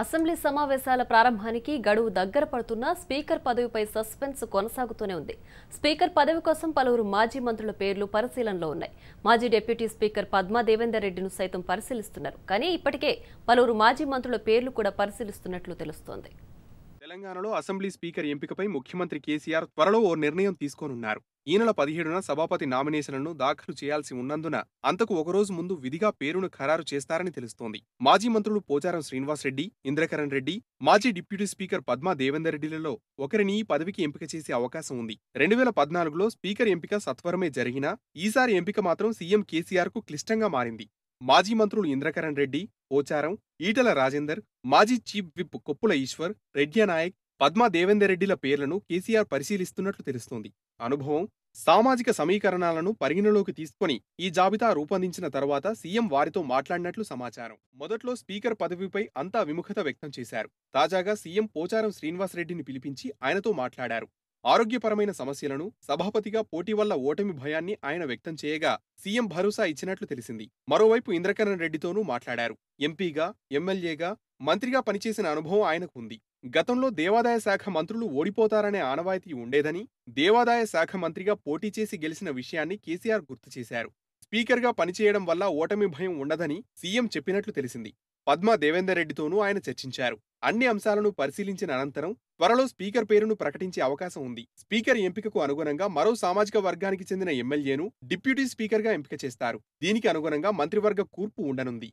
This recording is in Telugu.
అసెంబ్లీ సమావేశాల ప్రారంభానికి గడువు దగ్గర పడుతున్న స్పీకర్ పదవిపై సస్పెన్స్ కొనసాగుతూనే ఉంది. స్పీకర్ పదవి కోసం పలువురు మాజీ మంత్రుల పేర్లు పరిశీలనలో ఉన్నాయి. మాజీ డిప్యూటీ స్పీకర్ పద్మా దేవేందర్ రెడ్డిను సైతం పరిశీలిస్తున్నారు. కానీ ఇప్పటికే పలువురు మాజీ మంత్రుల పేర్లు కూడా పరిశీలిస్తున్నట్లు తెలుస్తోంది. తెలంగాణలో అసెంబ్లీ స్పీకర్ ఎంపికపై ముఖ్యమంత్రి కేసీఆర్ త్వరలో ఓ నిర్ణయం తీసుకోనున్నారు. ఈ నెల 17న సభాపతి నామినేషన్లను దాఖలు చేయాల్సి ఉన్నందున అంతకు ఒకరోజు ముందు విధిగా పేరును ఖరారు చేస్తారని తెలుస్తోంది. మాజీ మంత్రులు పోచారం శ్రీనివాస్ రెడ్డి, ఇంద్రకరణ్ రెడ్డి, మాజీ డిప్యూటీ స్పీకర్ పద్మా దేవేందర్ రెడ్డిలలో ఒకరిని ఈ పదవికి ఎంపిక చేసే అవకాశం ఉంది. 2014లో స్పీకర్ ఎంపిక సత్వరమే జరిగినా ఈసారి ఎంపిక మాత్రం సీఎం కేసీఆర్ కు క్లిష్టంగా మారింది. మాజీ మంత్రులు ఇంద్రకరణ్ రెడ్డి, పోచారం, ఈటల రాజేందర్, మాజీ చీఫ్ విప్ కొప్పుల ఈశ్వర్, రెడ్యానాయక్, పద్మా దేవేందర్ రెడ్డిల పేర్లను కేసీఆర్ పరిశీలిస్తున్నట్లు తెలుస్తోంది. అనుభవం, సామాజిక సమీకరణాలను పరిగణలోకి తీసుకుని ఈ జాబితా రూపొందించిన తర్వాత సీఎం వారితో మాట్లాడినట్లు సమాచారం. మొదట్లో స్పీకర్ పదవిపై అంతా విముఖత వ్యక్తం చేశారు. తాజాగా సీఎం పోచారం శ్రీనివాస్ రెడ్డిని పిలిపించి ఆయనతో మాట్లాడారు. ఆరోగ్యపరమైన సమస్యలను, సభాపతిగా పోటీ వల్ల ఓటమి భయాన్ని ఆయన వ్యక్తం చేయగా సీఎం భరోసా ఇచ్చినట్లు తెలిసింది. మరోవైపు ఇంద్రకరణ్ రెడ్డితోనూ మాట్లాడారు. ఎంపీగా, ఎమ్మెల్యేగా, మంత్రిగా పనిచేసిన అనుభవం ఆయనకు ఉంది. గతంలో దేవాదాయ శాఖ మంత్రులు ఓడిపోతారనే ఆనవాయితీ ఉండేదని, దేవాదాయ శాఖ మంత్రిగా పోటీ చేసి గెలిచిన విషయాన్ని కేసీఆర్ గుర్తు చేశారు. స్పీకర్గా పనిచేయడం వల్ల ఓటమి భయం ఉండదని సీఎం చెప్పినట్లు తెలిసింది. పద్మా దేవేందర్ రెడ్డితోనూ ఆయన చర్చించారు. అన్ని అంశాలను పరిశీలించిన అనంతరం త్వరలో స్పీకర్ పేరును ప్రకటించే అవకాశం ఉంది. స్పీకర్ ఎంపికకు అనుగుణంగా మరో సామాజిక వర్గానికి చెందిన ఎమ్మెల్యేను డిప్యూటీ స్పీకర్గా ఎంపిక చేస్తారు. దీనికి అనుగుణంగా మంత్రివర్గ కూర్పు ఉండనుంది.